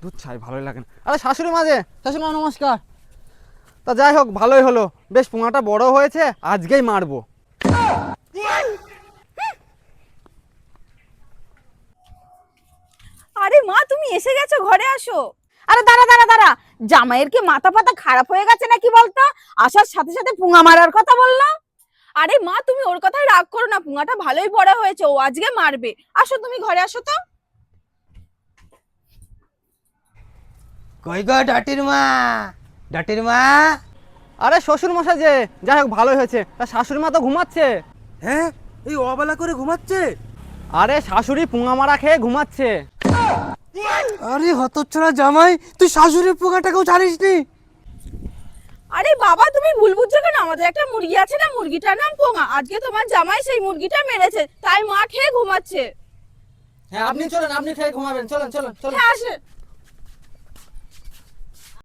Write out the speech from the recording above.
দুধ ছাই ভালোই লাগে না। আরে শাশুড়ি মা যে, শাশুড়ি মা নমস্কার। তা যাই হোক ভালোই হলো, বেশ পোঙাটা বড় হয়েছে, আজকেই মারবো। আরে মা, তুমি এসে গেছো, ঘরে আসো। আরে দাঁড়া দাঁড়া দাঁড়া, জামাইয়ের কি মাথা পাতা খারাপ হয়ে গেছে নাকি বলতো? আসার সাথে সাথে পুঙা মারার কথা বললো। আরে মা, তুমি ওর কথায় রাগ করো না, পুঙাটা ভালোই বড় হয়েছে, ও আজকে মারবে। আসো তুমি ঘরে আসো তো। কই গো ডাটির মা, ডাটির মা। আরে শ্বশুর মশাই যে, যাই হোক ভালোই হয়েছে। তা শাশুড়ি মা তো ঘুমাচ্ছে। হ্যাঁ, এই অবেলা করে ঘুমাচ্ছে? আরে শাশুড়ি পুঙা মারা খেয়ে ঘুমাচ্ছে। আরে হতচ্ছাড়া জামাই, তুই শাশুড়ির পোকাটাকেও ছাড়িস নি? আরে বাবা, তুমি ভুল বুঝছো কেন? আমাদের একটা মুরগি আছে না, মুরগিটার নাম পোঙা। আজকে তোমার জামাই সেই মুরগিটা মেরেছে, তাই মা খেয়ে ঘুমাচ্ছে। হ্যাঁ আপনি চলেন, আপনি খেয়ে ঘুমাবেন, চলেন চলেন চলেন। হ্যাঁ আসে।